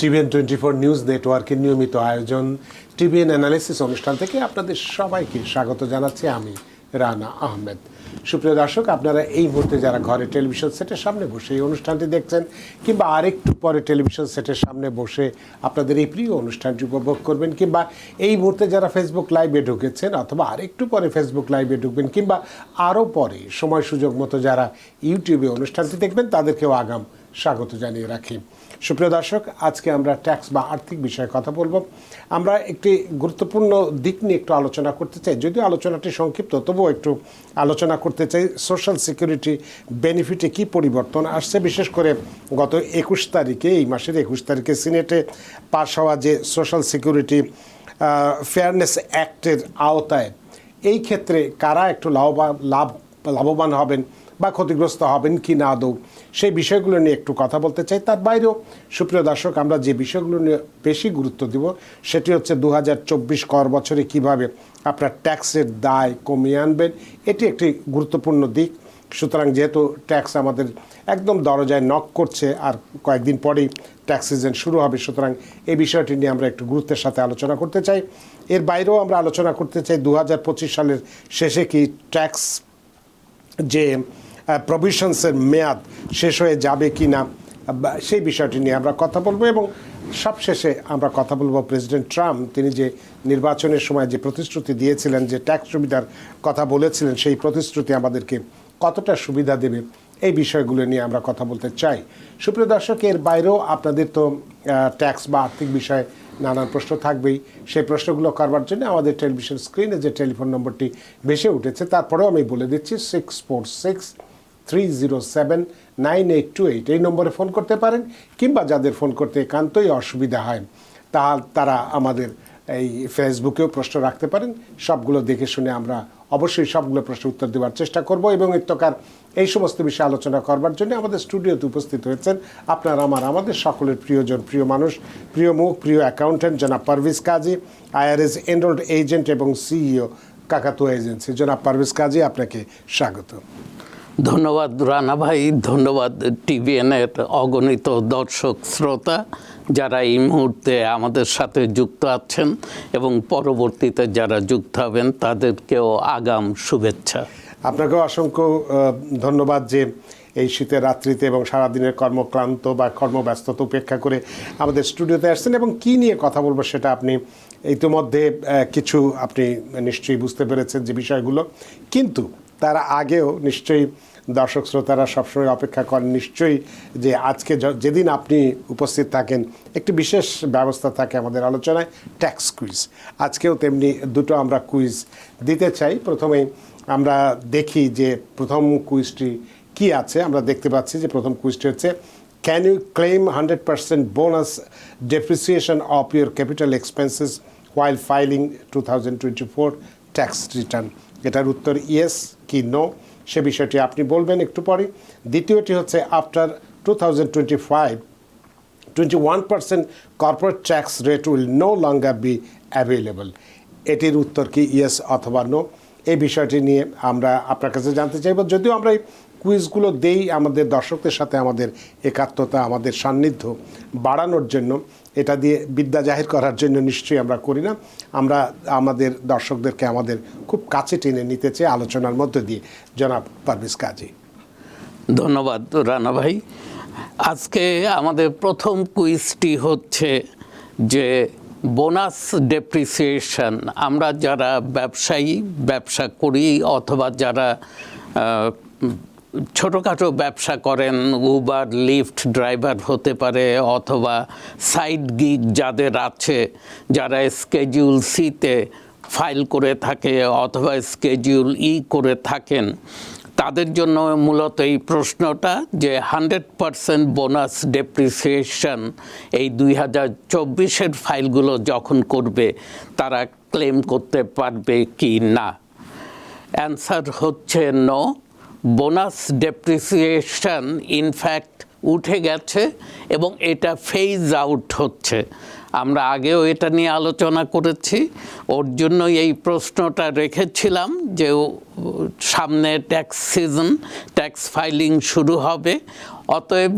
TVN 24 news নেটওয়ার্কের নিয়মিত আয়োজন টিভিএন অ্যানালিসিস অনুষ্ঠান থেকে আপনাদের সবাইকে স্বাগত জানাচ্ছি আমি রানা আহমেদ। সুপ্রিয় দর্শক, আপনারা এই মুহূর্তে যারা ঘরে টেলিভিশন সেটের সামনে বসে এই অনুষ্ঠানটি দেখছেন কিংবা আরেকটু পরে টেলিভিশন সেটের সামনে বসে আপনাদের এই প্রিয় অনুষ্ঠানটি উপভোগ করবেন, কিংবা এই মুহূর্তে যারা ফেসবুক লাইভে ঢুকেছেন অথবা আরেকটু পরে ফেসবুক লাইভে ঢুকবেন, কিংবা আরও পরে সময় সুযোগ মতো যারা ইউটিউবে অনুষ্ঠানটি দেখবেন তাদেরকেও আগাম স্বাগত জানিয়ে রাখি। সুপ্রিয় দর্শক, আজকে আমরা ট্যাক্স বা আর্থিক বিষয়ে কথা বলবো। আমরা একটি গুরুত্বপূর্ণ দিক নিয়ে একটু আলোচনা করতে চাই, যদিও আলোচনাটি সংক্ষিপ্ত, তবুও একটু আলোচনা করতে চাই। সোশ্যাল সিকিউরিটি বেনিফিটে কি পরিবর্তন আসছে, বিশেষ করে গত 21 তারিখে, এই মাসের 21 তারিখে সিনেটে পাশ হওয়া যে সোশ্যাল সিকিউরিটি ফেয়ারনেস অ্যাক্টের আওতায় এই ক্ষেত্রে কারা একটু লাভবান হবেন বা ক্ষতিগ্রস্ত হবেন কি না আদৌ, সেই বিষয়গুলো নিয়ে একটু কথা বলতে চাই। তার বাইরেও সুপ্রিয় দর্শক, আমরা যে বিষয়গুলো নিয়ে বেশি গুরুত্ব দিব সেটি হচ্ছে 2024 কর বছরে কিভাবে আপনার ট্যাক্সের দায় কমিয়ে আনবেন, এটি একটি গুরুত্বপূর্ণ দিক। সুতরাং যেহেতু ট্যাক্স আমাদের একদম দরজায় নক করছে, আর কয়েকদিন পরেই ট্যাক্স সিজন শুরু হবে, সুতরাং এই বিষয়টি নিয়ে আমরা একটু গুরুত্বের সাথে আলোচনা করতে চাই। এর বাইরেও আমরা আলোচনা করতে চাই 2025 সালের শেষে কি ট্যাক্স যে প্রভিশনসের মেয়াদ শেষ হয়ে যাবে কি না, সেই বিষয়টি নিয়ে আমরা কথা বলবো। এবং সবশেষে আমরা কথা বলবো প্রেসিডেন্ট ট্রাম্প, তিনি যে নির্বাচনের সময় যে প্রতিশ্রুতি দিয়েছিলেন, যে ট্যাক্স সুবিধার কথা বলেছিলেন, সেই প্রতিশ্রুতি আমাদেরকে কতটা সুবিধা দেবে, এই বিষয়গুলো নিয়ে আমরা কথা বলতে চাই। সুপ্রিয় দর্শক, এর বাইরেও আপনাদের তো ট্যাক্স বা আর্থিক বিষয়ে নানান প্রশ্ন থাকবেই। সেই প্রশ্নগুলো করবার জন্য আমাদের টেলিভিশন স্ক্রিনে যে টেলিফোন নম্বরটি ভেসে উঠেছে, তারপরেও আমি বলে দিচ্ছি 646-307-9828, এই নম্বরে ফোন করতে পারেন। কিংবা যাদের ফোন করতে একান্তই অসুবিধা হয় তারা আমাদের এই ফেসবুকেও প্রশ্ন রাখতে পারেন। সবগুলো দেখে শুনে আমরা অবশ্যই সবগুলো প্রশ্নের উত্তর দেওয়ার চেষ্টা করব। এবং ইত্যকার এই সমস্ত বিষয়ে আলোচনা করবার জন্য আমাদের স্টুডিওতে উপস্থিত হয়েছেন আমাদের সকলের প্রিয়জন, প্রিয় মানুষ, প্রিয় মুখ, প্রিয় অ্যাকাউন্ট্যান্ট জনাব পারভেজ কাজী, IRS এনরোলড এজেন্ট এবং CEO কাকাতুয়া এজেন্সি। জনাব পারভেজ কাজী, আপনাকে স্বাগত। ধন্যবাদ রানা ভাই, ধন্যবাদ টিভিএনের অগণিত দর্শক শ্রোতা যারা এই মুহূর্তে আমাদের সাথে যুক্ত আছেন এবং পরবর্তীতে যারা যুক্ত হবেন তাদেরকেও আগাম শুভেচ্ছা। আপনাকেও অসংখ্য ধন্যবাদ যে এই শীতের রাত্রিতে এবং সারাদিনের কর্মক্লান্ত বা কর্মব্যস্ততা উপেক্ষা করে আমাদের স্টুডিওতে আসছেন। এবং কি নিয়ে কথা বলবো সেটা আপনি ইতিমধ্যে কিছু আপনি নিশ্চয়ই বুঝতে পেরেছেন যে বিষয়গুলো, কিন্তু তার আগেও নিশ্চয়ই দর্শক শ্রোতারা সবসময় অপেক্ষা করেন নিশ্চয়ই যে আজকে যেদিন আপনি উপস্থিত থাকেন একটি বিশেষ ব্যবস্থা থাকে আমাদের আলোচনায়, ট্যাক্স কুইজ। আজকেও তেমনি দুটো আমরা কুইজ দিতে চাই। প্রথমেই আমরা দেখি যে প্রথম কুইজটি কি আছে। আমরা দেখতে পাচ্ছি যে প্রথম কুইজটি হচ্ছে, can you claim 100% bonus depreciation of your capital expenses while filing 2024 tax return? এটার উত্তর ইয়েস কি নো, সে বিষয়টি আপনি বলবেন একটু পরে। দ্বিতীয়টি হচ্ছে, আফটার 2025 21% corporate tax rate will no longer be available. এটির উত্তর কি ইয়েস অথবা নো? এই বিষয়টি নিয়ে আমরা আপনার কাছে জানতে চাইব। যদিও আমরা এই কুইজগুলো দেই আমাদের দর্শকদের সাথে আমাদের একাত্মতা, আমাদের সান্নিধ্য বাড়ানোর জন্য, এটা দিয়ে বিদ্যা জাহির করার জন্য নিশ্চয়ই আমরা করি না। আমরা আমাদের দর্শকদেরকে আমাদের খুব কাছে টেনে নিতে চাই আলোচনার মধ্যে দিয়ে। জনাব পারভেজ কাজী। ধন্যবাদ রানা ভাই। আজকে আমাদের প্রথম কুইজটি হচ্ছে যে বোনাস ডেপ্রিসিয়েশন, আমরা যারা ব্যবসা করি অথবা যারা ছোটোখাটো ব্যবসা করেন, উবার লিফট ড্রাইভার হতে পারে, অথবা সাইড গিগ যাদের আছে, যারা স্কেডিউল সিতে ফাইল করে থাকে অথবা স্কেডিউল ই করে থাকেন, তাদের জন্য মূলত এই প্রশ্নটা যে 100% বোনাস ডেপ্রিসিয়েশন এই 2024-এর ফাইলগুলো যখন করবে তারা ক্লেম করতে পারবে কি না। অ্যান্সার হচ্ছে নো। বোনাস ডেপ্রিসিয়েশন ইনফ্যাক্ট উঠে গেছে এবং এটা ফেজ আউট হচ্ছে। আমরা আগেও এটা নিয়ে আলোচনা করেছি, ওর জন্যই এই প্রশ্নটা রেখেছিলাম যে সামনে ট্যাক্স সিজন, ট্যাক্স ফাইলিং শুরু হবে। অতএব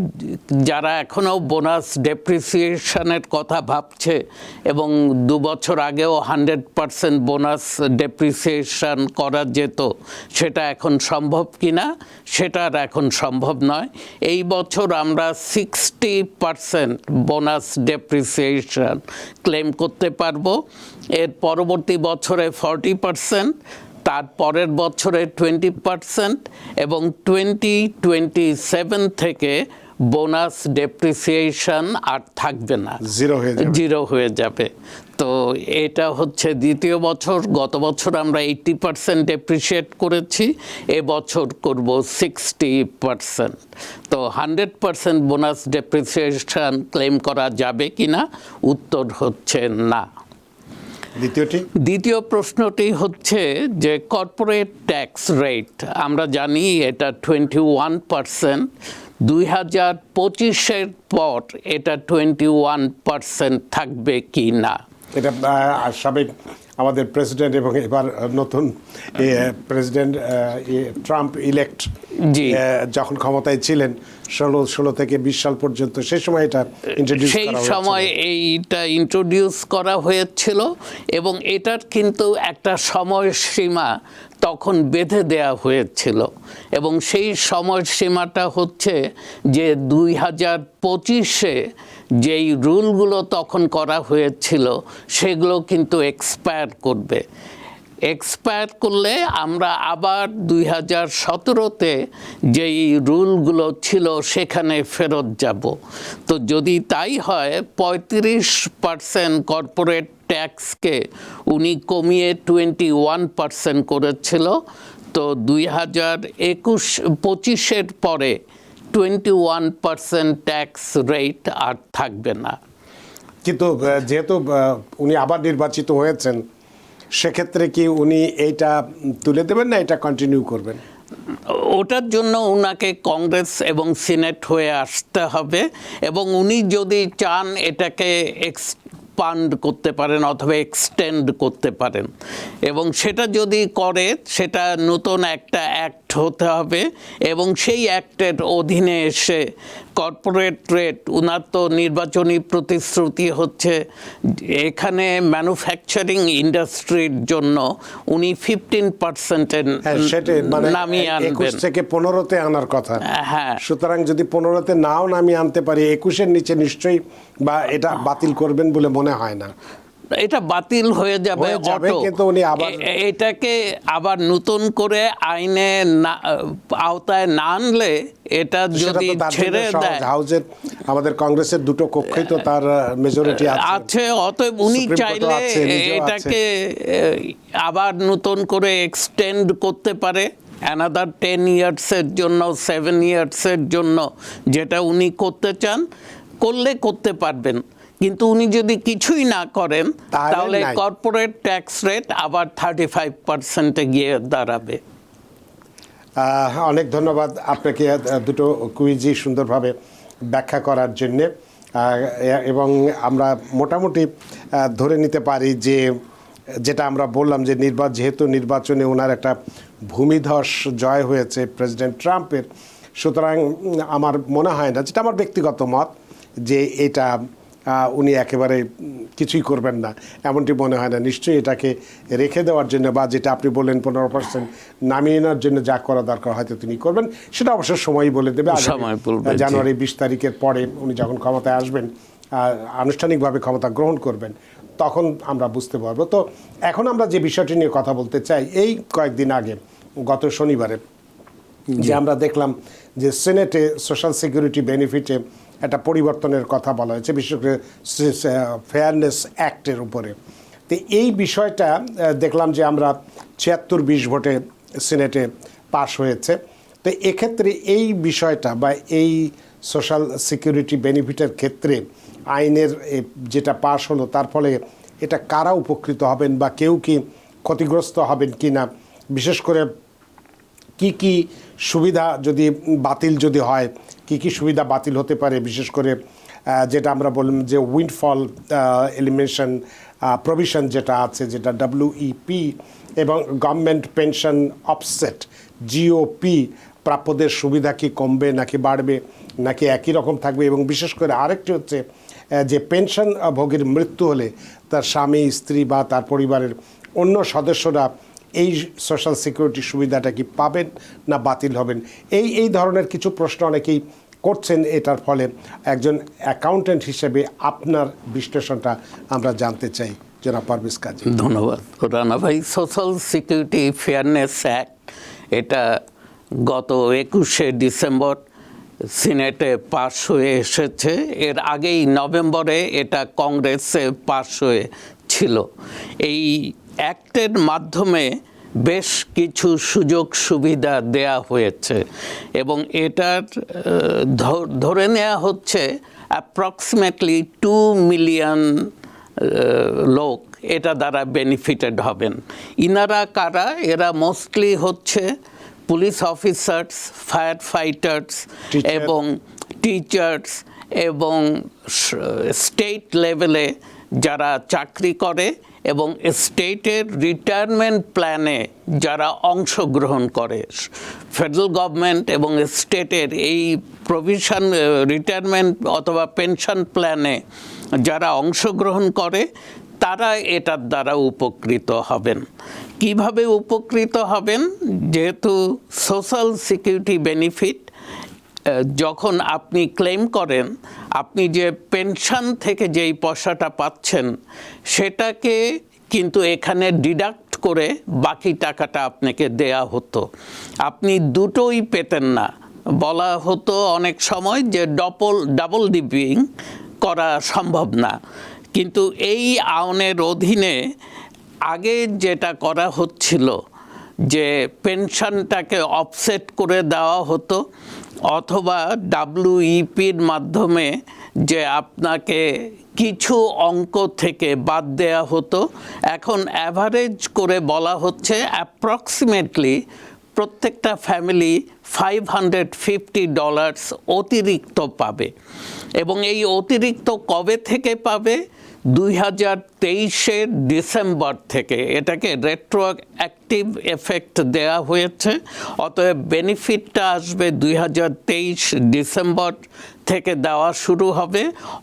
যারা এখনও বোনাস ডেপ্রিসিয়েশনের কথা ভাবছে এবং 2 বছর আগেও 100% বোনাস ডেপ্রিসিয়েশন করা যেত, সেটা এখন সম্ভব কিনা সেটা আর এখন সম্ভব নয়। এই বছর আমরা 60% বোনাস ডেপ্রিসিয়েশন ক্লেম করতে পারবো, এর পরবর্তী বছরে 40%, তার পরের বছরে 20% এবং 2027 থেকে বোনাস ডেপ্রিসিয়েশন আর থাকবে না, জিরো হয়ে যাবে। তো এটা হচ্ছে দ্বিতীয় বছর। গত বছর আমরা 80% ডেপ্রিসিয়েট করেছি, এবছর করব 60%। তো 100% বোনাস ডেপ্রিসিয়েশন ক্লেম করা যাবে কিনা, উত্তর হচ্ছে না। দ্বিতীয় প্রশ্নটি হচ্ছে যে কর্পোরেট ট্যাক্স রেট, আমরা জানি এটা 21%, 2025-এর পর এটা 21% থাকবে কি না। এটা সাবেক আমাদের প্রেসিডেন্ট এবং এবার নতুন প্রেসিডেন্ট ট্রাম্প ইলেক্ট যখন ক্ষমতায় ছিলেন 16 থেকে 20 সাল পর্যন্ত, সেই সময় এটা ইন্ট্রোডিউস করা হয়েছিল। সেই সময় এইটা ইন্ট্রোডিউস করা হয়েছিল এবং এটার কিন্তু একটা সময়সীমা তখন বেঁধে দেয়া হয়েছিল এবং সেই সময়সীমাটা হচ্ছে যে 2025-এ যেই রুলগুলো তখন করা হয়েছিল সেগুলো কিন্তু এক্সপায়ার করবে। এক্সপায়ার করলে আমরা আবার 2017-তে যেই রুলগুলো ছিল সেখানে ফেরত যাব। তো যদি তাই হয়, 35% কর্পোরেট ট্যাক্সকে উনি কমিয়ে 21% করেছিল। তো 2025-এর পরে 21% ট্যাক্স রেট আর থাকবে না। কিন্তু যেহেতু উনি আবার নির্বাচিত হয়েছেন, সেক্ষেত্রে কি উনি এইটা তুলে দেবেন না এটা কন্টিনিউ করবেন? ওটার জন্য উনাকে কংগ্রেস এবং সিনেট হয়ে আসতে হবে এবং উনি যদি চান এটাকে এক্সপান্ড করতে পারেন অথবা এক্সটেন্ড করতে পারেন, এবং সেটা যদি করে সেটা নতুন একটা অ্যাক্ট হতে হবে এবং সেই অ্যাক্টের অধীনে এসে কর্পোরেট রেট, উনার তো নির্বাচনী প্রতিশ্রুতি হচ্ছে এখানে ম্যানুফ্যাকচারিং ইন্ডাস্ট্রির জন্য উনি 15% নামিয়ে আনবেন। 21 থেকে 15-তে আনার কথা। হ্যাঁ, সুতরাং যদি 15-তে নাও নামিয়ে আনতে পারি, 21-এর নিচে নিশ্চয়ই বা এটা বাতিল করবেন বলে মনে হয় না। এটা বাতিল হয়ে যাবে অটো, কিন্তু উনি আবার এটাকে আবার নতুন করে আইনে আওতায় না আনলে এটা যদি ছেড়ে দেয়, হাউজের আমাদের কংগ্রেসের দুটো কক্ষই তো তার মেজরিটি আছে, অতএব উনি চাইলে এটাকে আবার নতুন করে এক্সটেন্ড করতে পারে অ্যানাদার 10 ইয়ার্সের জন্য, 7 ইয়ার্সের জন্য, যেটা উনি করতে চান করলে করতে পারবেন। কিন্তু উনি যদি কিছুই না করেন তাহলে কর্পোরেট ট্যাক্স রেট আবার 35%-এ গিয়ে দাঁড়াবে। অনেক ধন্যবাদ আপনাকে দুটো কুইজই সুন্দরভাবে ব্যাখ্যা করার জন্যে, এবং আমরা মোটামুটি ধরে নিতে পারি যে যেটা আমরা বললাম যে যেহেতু নির্বাচনে ওনার একটা ভূমিধস জয় হয়েছে প্রেসিডেন্ট ট্রাম্পের, সুতরাং আমার মনে হয় না, যেটা আমার ব্যক্তিগত মত, যে এটা উনি একেবারে কিছুই করবেন না এমনটি মনে হয় না। নিশ্চয়ই এটাকে রেখে দেওয়ার জন্য বা যেটা আপনি বললেন 15% নামিয়ে নেওয়ার জন্য যা করা দরকার হয়তো তিনি করবেন, সেটা অবশ্য সময়ই বলে দেবে। জানুয়ারি 20 তারিখের পরে উনি যখন ক্ষমতায় আসবেন, আনুষ্ঠানিকভাবে ক্ষমতা গ্রহণ করবেন, তখন আমরা বুঝতে পারবো। তো এখন আমরা যে বিষয়টি নিয়ে কথা বলতে চাই, এই কয়েকদিন আগে গত শনিবারে যে আমরা দেখলাম যে সিনেটে সোশ্যাল সিকিউরিটি বেনিফিটে একটা পরিবর্তনের কথা বলা হয়েছে, বিশেষ করে ফেয়ারনেস অ্যাক্টের উপরে। তো এই বিষয়টা দেখলাম যে আমরা 76-20 ভোটে সিনেটে পাশ হয়েছে। তো এক্ষেত্রে এই বিষয়টা বা এই সোশ্যাল সিকিউরিটি বেনিফিটের ক্ষেত্রে আইনের যেটা পাশ হলো, তার ফলে এটা কারা উপকৃত হবেন বা কেউ কি ক্ষতিগ্রস্ত হবেন কি না, বিশেষ করে কি কি সুবিধা যদি বাতিল যদি হয়, কি কি সুবিধা বাতিল হতে পারে, বিশেষ করে যেটা আমরা বললাম যে উইন্ডফল এলিমিনেশন প্রভিশন যেটা আছে, যেটা WEP, এবং গভর্নমেন্ট পেনশন অফসেট GOP, প্রাপ্যদের সুবিধা কি কমবে নাকি বাড়বে নাকি একই রকম থাকবে, এবং বিশেষ করে আরেকটি হচ্ছে যে পেনশন ভোগীর মৃত্যু হলে তার স্বামী, স্ত্রী বা তার পরিবারের অন্য সদস্যরা এই সোশ্যাল সিকিউরিটি সুবিধাটা কি পাবেন না বাতিল হবেন। এই ধরনের কিছু প্রশ্ন অনেকেই করছেন। এটার ফলে একজন অ্যাকাউন্ট্যান্ট হিসেবে আপনার বিশ্লেষণটা আমরা জানতে চাই, জনাব পারভেজ কাজী। ধন্যবাদ রানা ভাই। সোশ্যাল সিকিউরিটি ফেয়ারনেস অ্যাক্ট, এটা গত 21শে ডিসেম্বর সিনেটে পাশ হয়ে এসেছে। এর আগেই নভেম্বরে এটা কংগ্রেসে পাশ হয়েছিল। এই অ্যাক্টের মাধ্যমে বেশ কিছু সুযোগ সুবিধা দেয়া হয়েছে এবং এটার ধরে নেওয়া হচ্ছে অ্যাপ্রক্সিমেটলি 2 মিলিয়ন লোক এটা দ্বারা বেনিফিটেড হবেন। ইনারা কারা? এরা মোস্টলি হচ্ছে পুলিশ অফিসার্স, ফায়ার ফাইটার্স এবং টিচার্স এবং স্টেট লেভেলে যারা চাকরি করে এবং স্টেটের রিটায়ারমেন্ট প্ল্যানে যারা অংশগ্রহণ করে। ফেডারেল গভর্নমেন্ট এবং স্টেটের এই প্রভিশন রিটায়ারমেন্ট অথবা পেনশন প্ল্যানে যারা অংশগ্রহণ করে তারা এটার দ্বারা উপকৃত হবেন। কিভাবে উপকৃত হবেন? যেহেতু সোশ্যাল সিকিউরিটি বেনিফিট যখন আপনি ক্লেম করেন, আপনি যে পেনশন থেকে যেই পয়সাটা পাচ্ছেন সেটাকে কিন্তু এখানে ডিডাক্ট করে বাকি টাকাটা আপনাকে দেয়া হতো। আপনি দুটোই পেতেন না। বলা হতো অনেক সময় যে ডাবল ডিপিং করা সম্ভব না। কিন্তু এই আইনের অধীনে আগে যেটা করা হচ্ছিল যে পেনশনটাকে অফসেট করে দেওয়া হতো অথবা WEPর মাধ্যমে যে আপনাকে কিছু অঙ্ক থেকে বাদ দেয়া হতো, এখন অ্যাভারেজ করে বলা হচ্ছে অ্যাপ্রক্সিমেটলি প্রত্যেকটা ফ্যামিলি $550 অতিরিক্ত পাবে। এবং এই অতিরিক্ত কবে থেকে পাবে? 2023-এর ডিসেম্বর থেকে। এটাকে রেট্রোঅ্যাক্টিভ এফেক্ট দেয়া হয়েছে। অতএব বেনিফিটটা আসবে 2023 ডিসেম্বর থেকে দেওয়া শুরু হবে।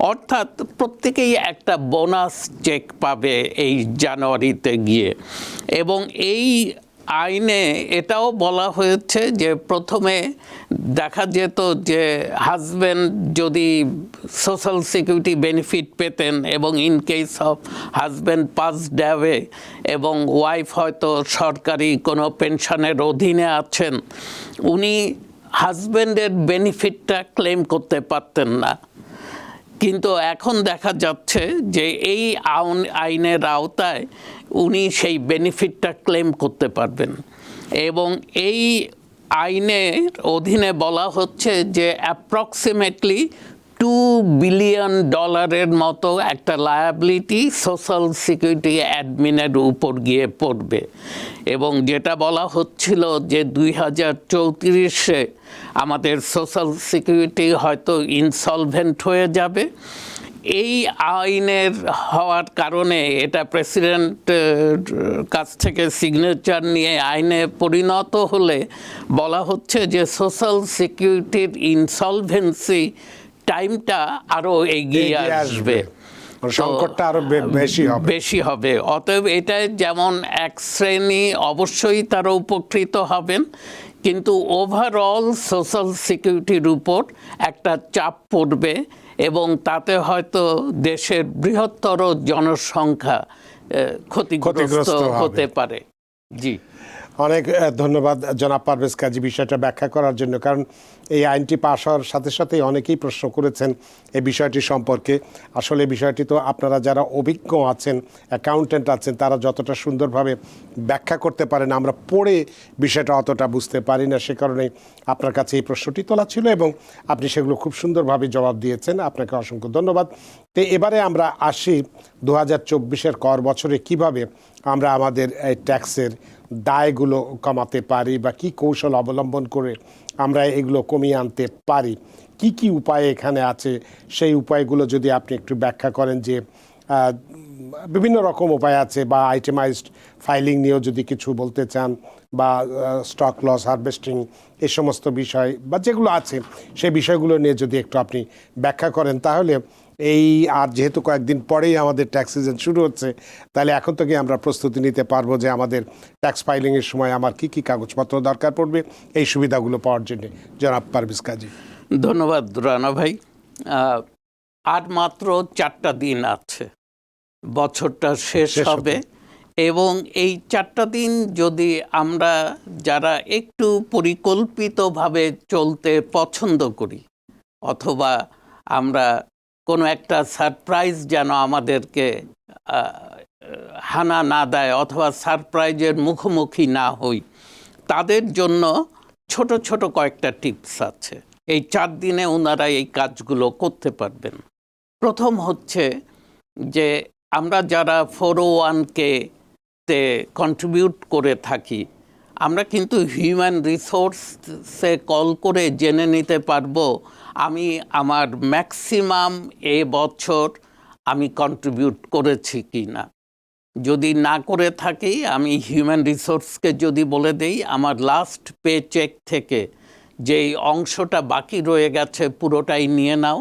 অর্থাৎ প্রত্যেকেই একটা বোনাস চেক পাবে এই জানুয়ারিতে গিয়ে। এবং এই আইনে এটাও বলা হয়েছে যে প্রথমে দেখা যেত যে হাজব্যান্ড যদি সোশ্যাল সিকিউরিটি বেনিফিট পেতেন এবং in case of husband passed away এবং ওয়াইফ হয়তো সরকারি কোনো পেনশনের অধীনে আছেন, উনি হাজব্যান্ডের বেনিফিটটা ক্লেম করতে পারতেন না। কিন্তু এখন দেখা যাচ্ছে যে এই আইনের আওতায় উনি সেই বেনিফিটটা ক্লেম করতে পারবেন। এবং এই আইনের অধীনে বলা হচ্ছে যে অ্যাপ্রক্সিমেটলি $2 বিলিয়ন মতো একটা লায়াবিলিটি সোশ্যাল সিকিউরিটি অ্যাডমিনের উপর গিয়ে পড়বে। এবং যেটা বলা হচ্ছিল যে 2034-এ আমাদের সোশ্যাল সিকিউরিটি হয়তো ইনসলভেন্ট হয়ে যাবে। এই আইনের হওয়ার কারণে এটা প্রেসিডেন্ট কাছ থেকে সিগনেচার নিয়ে আইনে পরিণত হলে বলা হচ্ছে যে সোশ্যাল সিকিউরিটির ইনসলভেন্সি টাইমটা আরও এগিয়ে আসবে, সংকটটা আরো বেশি হবে। অতএব এটা যেমন এক শ্রেণী অবশ্যই তারা উপকৃত হবেন, কিন্তু ওভারঅল সোশ্যাল সিকিউরিটির উপর একটা চাপ পড়বে এবং তাতে হয়তো দেশের বৃহত্তর জনসংখ্যা ক্ষতিগ্রস্ত হতে পারে। জি, অনেক ধন্যবাদ জনাব পারভেজ কাজী বিষয়টা ব্যাখ্যা করার জন্য। কারণ এই আইনটি পাশ হওয়ার সাথে সাথেই অনেকেই প্রশ্ন করেছেন এই বিষয়টি সম্পর্কে। আসলে বিষয়টি তো আপনারা যারা অভিজ্ঞ আছেন, অ্যাকাউন্ট্যান্ট আছেন, তারা যতটা সুন্দরভাবে ব্যাখ্যা করতে পারেন, আমরা পড়ে বিষয়টা অতটা বুঝতে পারি না। সে কারণেই আপনার কাছে এই প্রশ্নটি তোলা ছিল এবং আপনি সেগুলো খুব সুন্দরভাবে জবাব দিয়েছেন। আপনাকে অসংখ্য ধন্যবাদ। তো এবারে আমরা আসি 2024-এর কর বছরে কিভাবে আমরা আমাদের এই ট্যাক্সের দায়গুলো কমাতে পারি বা কি কৌশল অবলম্বন করে আমরা এগুলো কমিয়ে আনতে পারি, কি কি উপায় এখানে আছে, সেই উপায়গুলো যদি আপনি একটু ব্যাখ্যা করেন। যে বিভিন্ন রকম উপায় আছে, বা আইটেমাইজড ফাইলিং নিয়েও যদি কিছু বলতে চান, বা স্টক লস হারভেস্টিং, এই সমস্ত বিষয় বা যেগুলো আছে সেই বিষয়গুলো নিয়ে যদি একটু আপনি ব্যাখ্যা করেন, তাহলে এই আর যেহেতু কয়েকদিন পরেই আমাদের ট্যাক্স সিজন শুরু হচ্ছে, তাহলে এখন থেকে আমরা প্রস্তুতি নিতে পারবো যে আমাদের ট্যাক্স ফাইলিংয়ের সময় আমার কি কি কাগজপত্র দরকার পড়বে এই সুবিধাগুলো পাওয়ার জন্য। জনাব পারভেজ কাজী। ধন্যবাদ রানা ভাই। আর মাত্র 4টা দিন আছে, বছরটা শেষ হবে, এবং এই 4টা দিন যদি আমরা যারা একটু পরিকল্পিতভাবে চলতে পছন্দ করি, অথবা আমরা কোনো একটা সারপ্রাইজ যেন আমাদেরকে হানা না দেয়, অথবা সারপ্রাইজের মুখোমুখি না হই, তাদের জন্য ছোট ছোট কয়েকটা টিপস আছে। এই 4 দিনে ওনারা এই কাজগুলো করতে পারবেন। প্রথম হচ্ছে যে আমরা যারা 401(k) তে কন্ট্রিবিউট করে থাকি, আমরা কিন্তু হিউম্যান রিসোর্সে কল করে জেনে নিতে পারবো আমি আমার ম্যাক্সিমাম বছর আমি কন্ট্রিবিউট করেছি কি না। যদি না করে থাকি, আমি হিউম্যান রিসোর্সকে যদি বলে দেই আমার লাস্ট পে চেক থেকে যেই অংশটা বাকি রয়ে গেছে পুরোটাই নিয়ে নাও,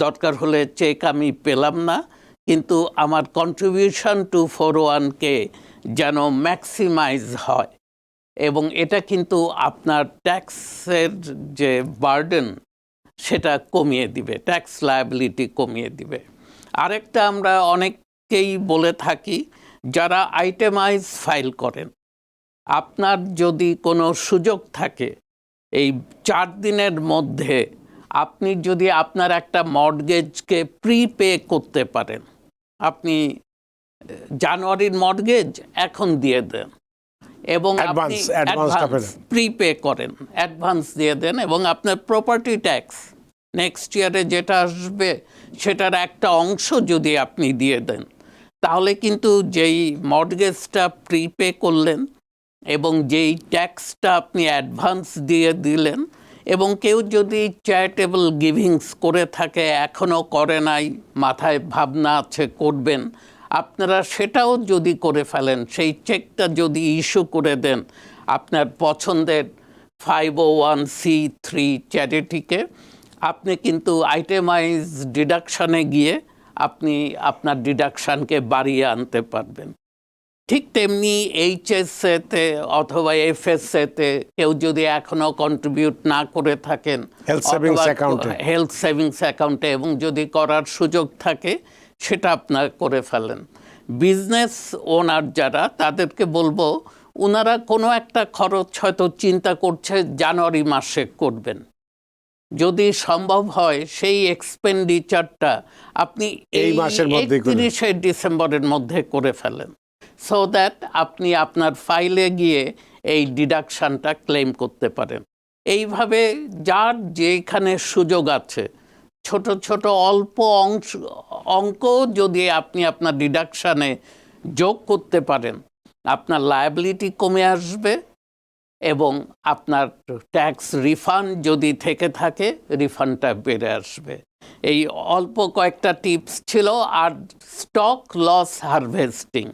দরকার হলে চেক আমি পেলাম না, কিন্তু আমার কন্ট্রিবিউশন টু 401(k) যেন ম্যাক্সিমাইজ হয়, এবং এটা কিন্তু আপনার ট্যাক্সের যে বার্ডেন সেটা কমিয়ে দিবে, ট্যাক্স লায়াবিলিটি কমিয়ে দিবে। আরেকটা আমরা অনেককেই বলে থাকি যারা আইটেমাইজ ফাইল করেন, আপনার যদি কোনো সুযোগ থাকে এই 4 দিনের মধ্যে আপনি যদি আপনার একটা মর্টগেজকে প্রিপে করতে পারেন, আপনি জানুয়ারির মর্টগেজ এখন দিয়ে দেন এবং আপনি প্রিপে করেন, অ্যাডভান্স দিয়ে দেন, এবং আপনার প্রপার্টি ট্যাক্স নেক্সট ইয়ারে যেটা আসবে সেটার একটা অংশ যদি আপনি দিয়ে দেন, তাহলে কিন্তু যেই মর্টগেজটা প্রিপে করলেন এবং যেই ট্যাক্সটা আপনি অ্যাডভান্স দিয়ে দিলেন, এবং কেউ যদি চ্যারিটেবল গিভিংস করে থাকে, এখনও করে নাই, মাথায় ভাবনা আছে করবেন, আপনারা সেটাও যদি করে ফেলেন, সেই চেকটা যদি ইস্যু করে দেন আপনার পছন্দের 501(c)(3) চ্যারিটিকে, আপনি কিন্তু আইটেমাইজ ডিডাকশানে গিয়ে আপনি আপনার ডিডাকশানকে বাড়িয়ে আনতে পারবেন। ঠিক তেমনি এইচএসএতে অথবা এফএসএতে কেউ যদি এখনও কন্ট্রিবিউট না করে থাকেন, হেলথ সেভিংস অ্যাকাউন্টে, এবং যদি করার সুযোগ থাকে সেটা আপনার করে ফেলেন। বিজনেস ওনার যারা, তাদেরকে বলবো ওনারা কোনো একটা খরচ হয়তো চিন্তা করছে জানুয়ারি মাসে করবেন, যদি সম্ভব হয় সেই এক্সপেন্ডিচারটা আপনি এই মাসের মধ্যে 31শে ডিসেম্বরের মধ্যে করে ফেলেন, সো দ্যাট আপনি আপনার ফাইলে গিয়ে এই ডিডাকশানটা ক্লেম করতে পারেন। এইভাবে যার যেখানে সুযোগ আছে ছোট ছোট অল্প অঙ্ক যদি আপনি আপনার ডিডাকশানে যোগ করতে পারেন, আপনার লায়াবিলিটি কমে আসবে, এবং আপনার ট্যাক্স রিফান্ড যদি থেকে থাকে রিফান্ডটা বেড়ে আসবে। এই অল্প কয়েকটা টিপস ছিল। আর স্টক লস হারভেস্টিং,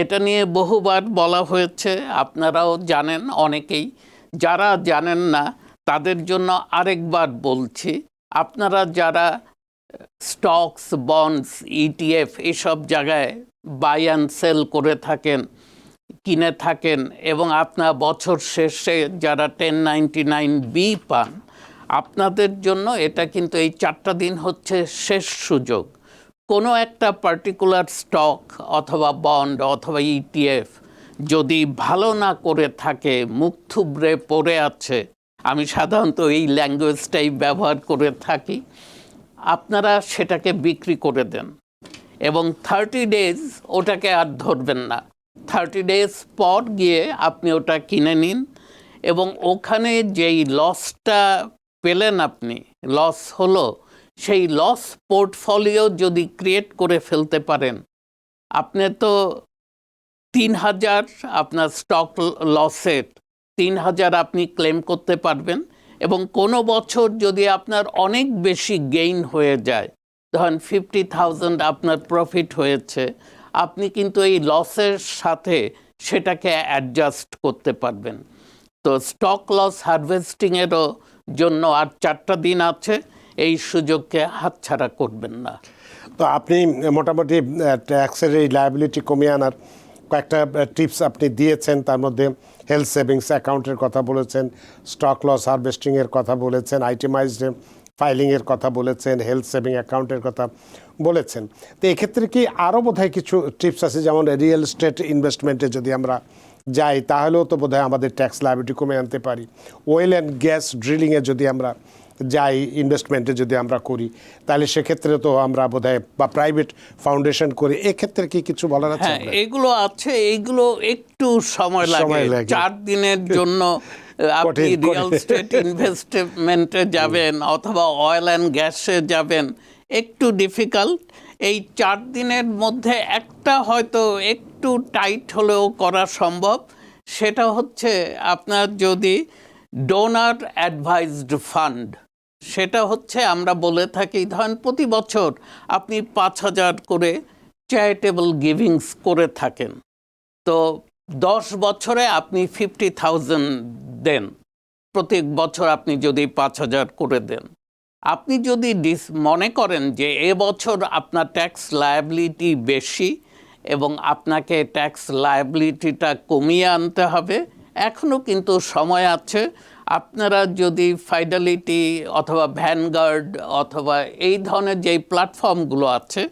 এটা নিয়ে বহুবার বলা হয়েছে, আপনারাও জানেন অনেকেই, যারা জানেন না তাদের জন্য আরেকবার বলছি। আপনারা যারা স্টকস, বন্ডস, ইটিএফ এসব জায়গায় বাই অ্যান্ড সেল করে থাকেন, কিনে থাকেন, এবং আপনার বছর শেষে যারা 1099(b) পান, আপনাদের জন্য এটা কিন্তু এই 4টা দিন হচ্ছে শেষ সুযোগ। কোনো একটা পার্টিকুলার স্টক অথবা বন্ড অথবা ইটিএফ যদি ভালো না করে থাকে, মুখ থুবড়ে পড়ে আছে, আমি সাধারণত এই ল্যাঙ্গুয়েজটাই ব্যবহার করে থাকি, আপনারা সেটাকে বিক্রি করে দেন, এবং 30 ডেজ ওটাকে আর ধরবেন না। 30 ডেজ পর গিয়ে আপনি ওটা কিনে নিন, এবং ওখানে যেই লসটা পেলেন, আপনি লস হলো, সেই লস পোর্টফোলিও যদি ক্রিয়েট করে ফেলতে পারেন, আপনি তো 3,000 আপনার স্টক লসের 3,000 আপনি ক্লেম করতে পারবেন, এবং কোনো বছর যদি আপনার অনেক বেশি গেইন হয়ে যায়, ধরেন 50,000 আপনার প্রফিট হয়েছে, আপনি কিন্তু এই লসের সাথে সেটাকে অ্যাডজাস্ট করতে পারবেন। তো স্টক লস হারভেস্টিংয়েরও জন্য আর 4টা দিন আছে, এই সুযোগকে হাতছাড়া করবেন না। তো আপনি মোটামুটি ট্যাক্সের এই লায়াবিলিটি কমিয়ে আনার কয়েকটা টিপস আপনি দিয়েছেন, তার মধ্যে হেলথ সেভিংস অ্যাকাউন্টের কথা বলেছেন, স্টক লস হারভেস্টিংয়ের কথা বলেছেন, আইটেমাইজড ফাইলিংয়ের কথা বলেছেন, হেলথ সেভিং অ্যাকাউন্টের কথা বলেছেন। তো এক্ষেত্রে কি আরও বোধহয় কিছু টিপস আছে, যেমন রিয়েল এস্টেট ইনভেস্টমেন্টে যদি আমরা যাই তাহলেও তো বোধহয় আমাদের ট্যাক্স লায়াবিলিটি কমে আনতে পারি। ওয়েল অ্যান্ড গ্যাস ড্রিলিংয়ে যদি আমরা যাই, ইনভেস্টমেন্টে যদি আমরা করি, তাহলে সেক্ষেত্রে তো আমরা বোধহয় বা প্রাইভেট ফাউন্ডেশন করি, এক্ষেত্রে কি কিছু বলার আছে? হ্যাঁ, এগুলো আছে, এইগুলো একটু সময় লাগে। 4 দিনের জন্য আপনি রিয়েল এস্টেট ইনভেস্টমেন্টে যাবেন অথবা অয়েল অ্যান্ড গ্যাসে যাবেন, একটু ডিফিকাল্ট। এই 4 দিনের মধ্যে একটা হয়তো একটু টাইট হলেও করা সম্ভব, সেটা হচ্ছে আপনার যদি ডোনার অ্যাডভাইসড ফান্ড, সেটা হচ্ছে আমরা বলে থাকি, ধরেন প্রতি বছর আপনি 5,000 করে চ্যারিটেবল গিভিংস করে থাকেন, তো 10 বছরে আপনি 50,000 দেন। প্রত্যেক বছর আপনি যদি 5,000 করে দেন, আপনি যদি মনে করেন যে এবছর আপনার ট্যাক্স লায়াবিলিটি বেশি এবং আপনাকে ট্যাক্স লায়াবিলিটিটা কমিয়ে আনতে হবে, এখনও কিন্তু সময় আছে। আপনারা যদি ফাইডেলিটি অথবা ভ্যানগার্ড অথবা এই ধরনের যেই প্ল্যাটফর্মগুলো আছে,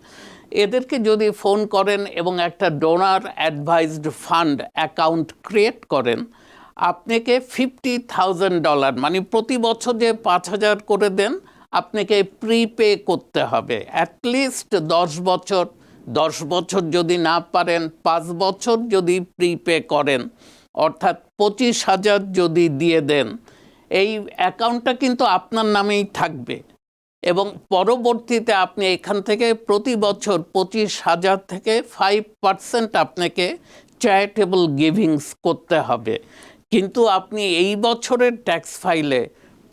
এদেরকে যদি ফোন করেন এবং একটা donor advised fund account create করেন, আপনাকে $50,000 মানে প্রতি বছর যে 5,000 করে দেন, আপনাকে প্রিপে করতে হবে অ্যাটলিস্ট 10 বছর। 10 বছর যদি না পারেন, 5 বছর যদি প্রিপে করেন, অর্থাৎ 25,000 যদি দিয়ে দেন, এই অ্যাকাউন্টটা কিন্তু আপনার নামেই থাকবে এবং পরবর্তীতে আপনি এখান থেকে প্রতি বছর 25,000 থেকে 5% আপনাকে চ্যারিটেবল গিভিংস করতে হবে। কিন্তু আপনি এই বছরের ট্যাক্স ফাইলে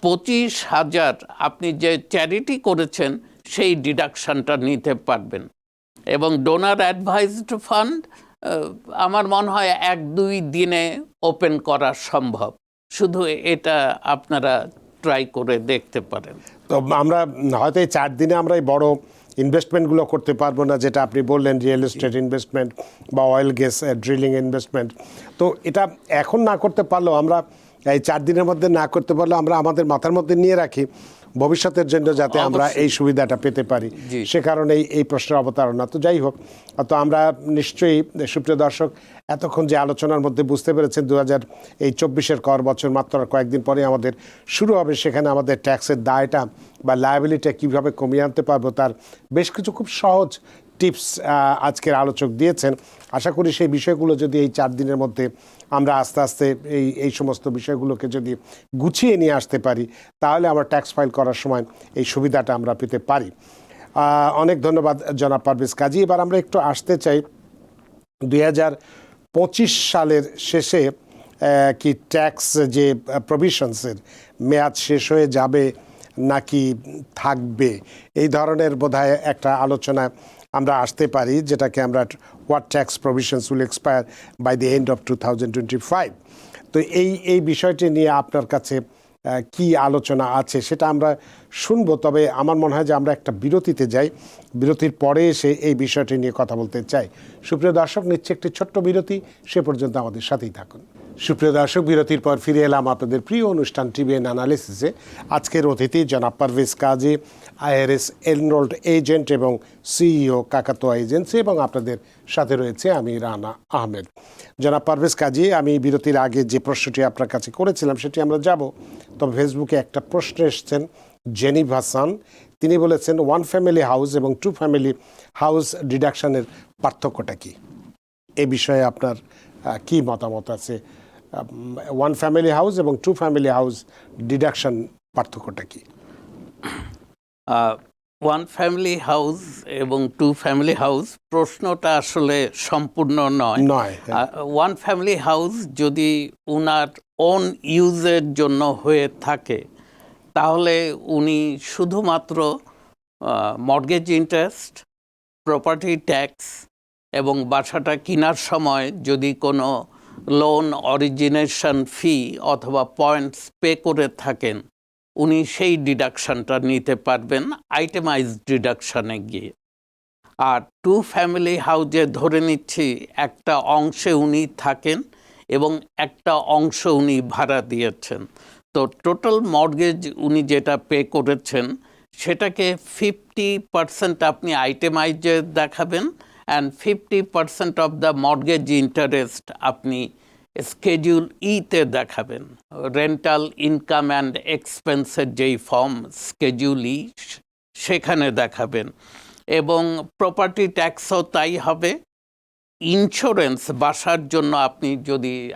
25,000 আপনি যে চ্যারিটি করেছেন সেই ডিডাকশনটা নিতে পারবেন। এবং ডোনার অ্যাডভাইসড ফান্ড আমার মনে হয় 1-2 দিনে ওপেন করা সম্ভব, শুধু এটা আপনারা ট্রাই করে দেখতে পারেন। তো আমরা হয়তো এই 4 দিনে আমরা এই বড় ইনভেস্টমেন্টগুলো করতে পারবো না, যেটা আপনি বললেন রিয়েল এস্টেট ইনভেস্টমেন্ট বা অয়েল গ্যাস ড্রিলিং ইনভেস্টমেন্ট। তো এটা এখন না করতে পারলেও, আমরা এই 4 দিনের মধ্যে না করতে পারলেও আমরা আমাদের মাথার মধ্যে নিয়ে রাখি ভবিষ্যতের জন্য যাতে আমরা এই সুবিধাটা পেতে পারি, সে কারণেই এই প্রশ্নের অবতারণা। তো যাই হোক, তো আমরা নিশ্চয়ই সুপ্রিয় দর্শক এতক্ষণ যে আলোচনার মধ্যে বুঝতে পেরেছেন 2024 কর বছর মাত্র কয়েকদিন পরে আমাদের শুরু হবে, সেখানে আমাদের ট্যাক্সের দায়টা বা লায়াবিলিটিটা কীভাবে কমিয়ে আনতে পারবো তার বেশ কিছু খুব সহজ টিপস আজকের আলোচক দিয়েছেন। আশা করি সেই বিষয়গুলো যদি এই 4 দিনের মধ্যে আমরা আস্তে আস্তে এই সমস্ত বিষয়গুলোকে যদি গুছিয়ে নিয়ে আসতে পারি, তাহলে আমরা ট্যাক্স ফাইল করার সময় এই সুবিধাটা আমরা পেতে পারি। অনেক ধন্যবাদ জনাব পারভেজ কাজী। এবার আমরা একটু আসতে চাই 2025 সালের শেষে কি ট্যাক্স যে প্রভিশনসের মেয়াদ শেষ হয়ে যাবে নাকি থাকবে, এই ধরনের বোধহয় একটা আলোচনা আমরা আসতে পারি, যেটাকে আমরা what tax provisions will expire by the end of 2025। তো এই বিষয়টি নিয়ে আপনার কাছে কি আলোচনা আছে সেটা আমরা শুনবো। তবে আমার মনে হয় যে আমরা একটা বিরতিতে যাই, বিরতির পরে এসে এই বিষয়টি নিয়ে কথা বলতে চাই। সুপ্রিয় দর্শক, নিচ্ছে একটি ছোট্ট বিরতি, সে পর্যন্ত আমাদের সাথেই থাকুন। সুপ্রিয় দর্শক, বিরতির পর ফিরে এলাম আপনাদের প্রিয় অনুষ্ঠান টিভিএন অ্যানালিসিসে। আজকের অতিথি জনাব পারভেজ কাজী, IRS এনরোলড এজেন্ট এবং CEO কাকাতোয়া এজেন্সি, এবং আপনাদের সাথে রয়েছে আমি রানা আহমেদ। জনাব পারভেজ কাজী, আমি বিরতির আগে যে প্রশ্নটি আপনার কাছে করেছিলাম সেটি আমরা যাব, তবে ফেসবুকে একটা প্রশ্ন এসছেন জেনিভ হাসান। তিনি বলেছেন 1 ফ্যামিলি হাউস এবং 2 ফ্যামিলি হাউস ডিডাকশনের পার্থক্যটা কি? এ বিষয়ে আপনার কি মতামত আছে? 1 ফ্যামিলি হাউস এবং 2 ফ্যামিলি হাউস ডিডাকশন পার্থক্যটা কি? ওয়ান ফ্যামিলি হাউস এবং টু ফ্যামিলি হাউস প্রশ্নটা আসলে সম্পূর্ণ নয়। নয়, হ্যাঁ। ওয়ান ফ্যামিলি হাউস যদি উনার ওন ইউজের জন্য হয়ে থাকে তাহলে উনি শুধুমাত্র মর্গেজ ইন্টারেস্ট, প্রপার্টি ট্যাক্স এবং বাসাটা কেনার সময় যদি কোনো লোন অরিজিনেশন ফি অথবা পয়েন্টস পে করে থাকেন, উনি সেই ডিডাকশনটা নিতে পারবেন আইটেমাইজড ডিডাকশনে গিয়ে। আর টু ফ্যামিলি হাউজে ধরে নিচ্ছি একটা অংশে উনি থাকেন এবং একটা অংশ উনি ভাড়া দিয়েছেন, তো টোটাল মর্গেজ উনি যেটা পে করেছেন সেটাকে 50% আপনি আইটেমাইজে দেখাবেন and 50% of the mortgage interest আপনি স্কেডিউল ইতে দেখাবেন। রেন্টাল ইনকাম অ্যান্ড এক্সপেন্সের যেই ফর্ম স্কেডিউল ই সেখানে দেখাবেন, এবং প্রপার্টি ট্যাক্সও তাই হবে। ইন্স্যুরেন্স বাসার জন্য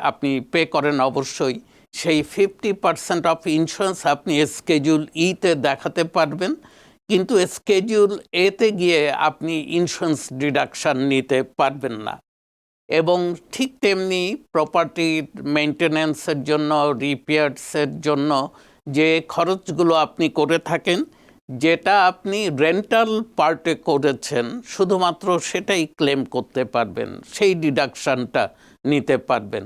আপনি পে করেন অবশ্যই, সেই 50% অফ ইন্স্যুরেন্স আপনি স্কেডিউল ইতে দেখাতে পারবেন, কিন্তু স্কেডিউল এতে গিয়ে আপনি ইন্স্যুরেন্স ডিডাকশন নিতে পারবেন না। এবং ঠিক তেমনি প্রপার্টি মেনটেন্যান্সের জন্য, রিপেয়ার্সের জন্য যে খরচগুলো আপনি করে থাকেন, যেটা আপনি রেন্টাল পার্টে করেছেন শুধুমাত্র সেটাই ক্লেম করতে পারবেন, সেই ডিডাকশনটা নিতে পারবেন।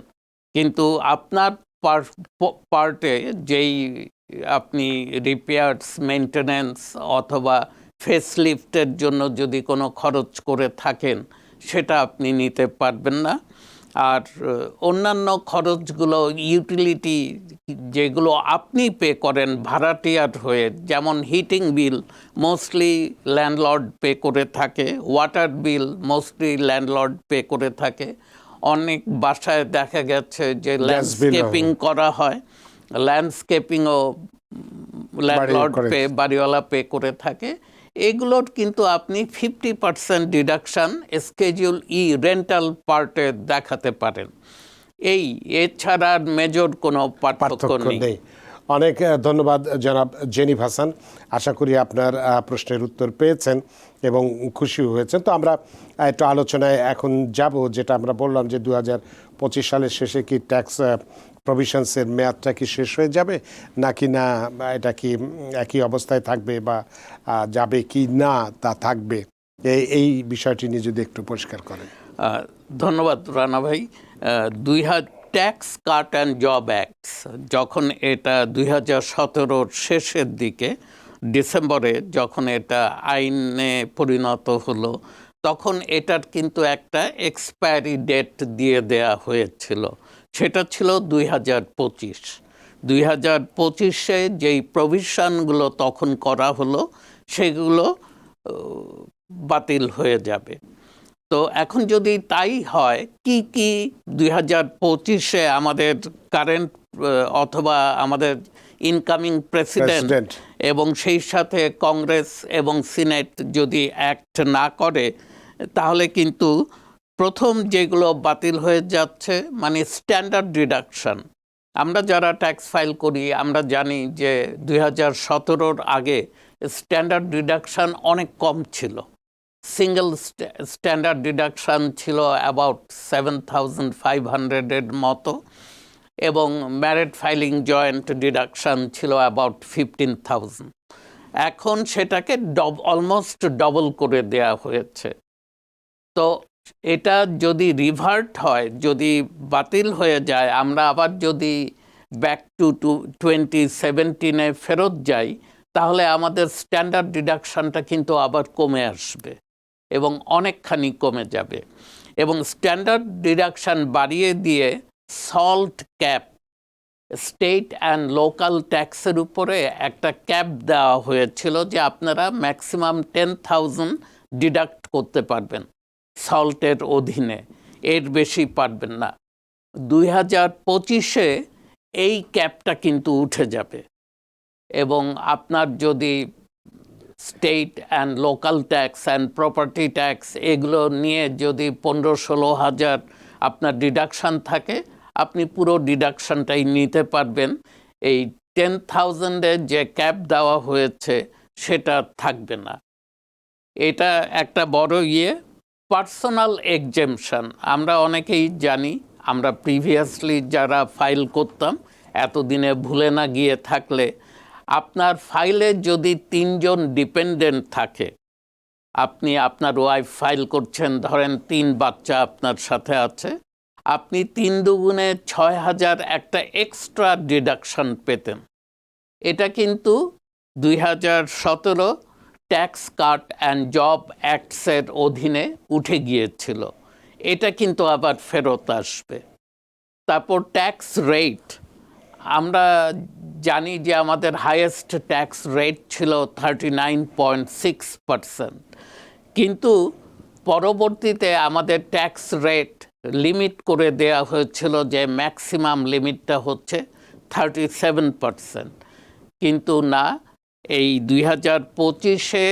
কিন্তু আপনার পার্টে যেই আপনি রিপেয়ার্স, মেনটেন্যান্স অথবা ফেসলিফটের জন্য যদি কোনো খরচ করে থাকেন সেটা আপনি নিতে পারবেন না। আর অন্যান্য খরচগুলো, ইউটিলিটি যেগুলো আপনি পে করেন ভাড়াটিয়ার হয়ে, যেমন হিটিং বিল মোস্টলি ল্যান্ডলর্ড পে করে থাকে, ওয়াটার বিল মোস্টলি ল্যান্ডলর্ড পে করে থাকে। অনেক বাসায় দেখা গেছে যে ল্যান্ডস্কেপিং করা হয়, ল্যান্ডস্কেপিংও ল্যান্ডলর্ড বাড়িওয়ালা পে করে থাকে। এগুলোর কিন্তু আপনি 50% ডিডাকশন স্কেডিউল ই রেন্টাল পার্টে দেখাতে পারেন। এছাড়া মেজর কোনো পার্থক্য নেই। অনেক ধন্যবাদ জনাব জেনিফ হাসান, আশা করি আপনার প্রশ্নের উত্তর পেয়েছেন এবং খুশি হয়েছেন। তো আমরা একটু আলোচনায় এখন যাব, যেটা আমরা বললাম যে 2025 সালের শেষে কি ট্যাক্স প্রভিশনসের মেয়াদটা কি শেষ হয়ে যাবে নাকি না, এটা কি একই অবস্থায় থাকবে বা যাবে কি না তা থাকবে, এই বিষয়টি নিয়ে যদি একটু পরিষ্কার করেন। ধন্যবাদ রানা ভাই। Tax cut and job acts যখন এটা 2017-র শেষের দিকে ডিসেম্বরে যখন এটা আইনে পরিণত হলো, তখন এটার কিন্তু একটা এক্সপায়ারি ডেট দিয়ে দেয়া হয়েছিল, সেটা ছিল 2025। 2025-এ যেই প্রভিশনগুলো তখন করা হলো সেগুলো বাতিল হয়ে যাবে। তো এখন যদি তাই হয়, কি 2025-এ আমাদের কারেন্ট অথবা আমাদের ইনকামিং প্রেসিডেন্ট এবং সেই সাথে কংগ্রেস এবং সিনেট যদি অ্যাক্ট না করে, তাহলে কিন্তু প্রথম যেগুলো বাতিল হয়ে যাচ্ছে মানে স্ট্যান্ডার্ড ডিডাকশন। আমরা যারা ট্যাক্স ফাইল করি আমরা জানি যে 2017-র আগে স্ট্যান্ডার্ড ডিডাকশন অনেক কম ছিল। সিঙ্গেল স্ট্যান্ডার্ড ডিডাকশন ছিল অ্যাবাউট 7,500-এর মতো, এবং ম্যারিড ফাইলিং জয়েন্ট ডিডাকশন ছিল অ্যাবাউট 15,000। এখন সেটাকে অলমোস্ট ডবল করে দেয়া হয়েছে। তো এটা যদি রিভার্ট হয়, যদি বাতিল হয়ে যায়, আমরা আবার যদি ব্যাক টু 2017-এ ফেরত যাই, তাহলে আমাদের স্ট্যান্ডার্ড ডিডাকশনটা কিন্তু আবার কমে আসবে এবং অনেকখানি কমে যাবে। এবং স্ট্যান্ডার্ড ডিডাকশন বাড়িয়ে দিয়ে salt cap, state and local ট্যাক্সের উপরে একটা ক্যাপ দেওয়া হয়েছিল যে আপনারা ম্যাক্সিমাম 10,000 ডিডাক্ট করতে পারবেন সল্টের অধীনে, এর বেশি পারবেন না। 2025-এ এই ক্যাপটা কিন্তু উঠে যাবে, এবং আপনার যদি state and local tax and property tax এগুলো নিয়ে যদি 15-16 হাজার আপনার ডিডাকশান থাকে, আপনি পুরো ডিডাকশানটাই নিতে পারবেন। এই 10,000-এর যে ক্যাপ দেওয়া হয়েছে সেটা থাকবে না। এটা একটা বড় পার্সোনাল এক্সেমশন আমরা অনেকেই জানি, আমরা প্রিভিয়াসলি যারা ফাইল করতাম এতদিনে ভুলে না গিয়ে থাকলে, আপনার ফাইলে যদি 3 জন ডিপেন্ডেন্ট থাকে, আপনি আপনার ওয়াইফ ফাইল করছেন, ধরেন 3 বাচ্চা আপনার সাথে আছে, আপনি 3 দুগুণে 6,000 একটা এক্সট্রা ডিডাকশন পেতেন। এটা কিন্তু 2017 ট্যাক্স কাট অ্যান্ড জব অ্যাক্টসের অধীনে উঠে গিয়েছিল। এটা কিন্তু আবার ফেরত আসবে। তারপর ট্যাক্স রেট, আমরা জানি যে আমাদের হাইয়েস্ট ট্যাক্স রেট ছিল 39.6%, কিন্তু পরবর্তীতে আমাদের ট্যাক্স রেট লিমিট করে দেয়া হয়েছিল যে ম্যাক্সিমাম লিমিটটা হচ্ছে 37%, কিন্তু না, এই 2025-এ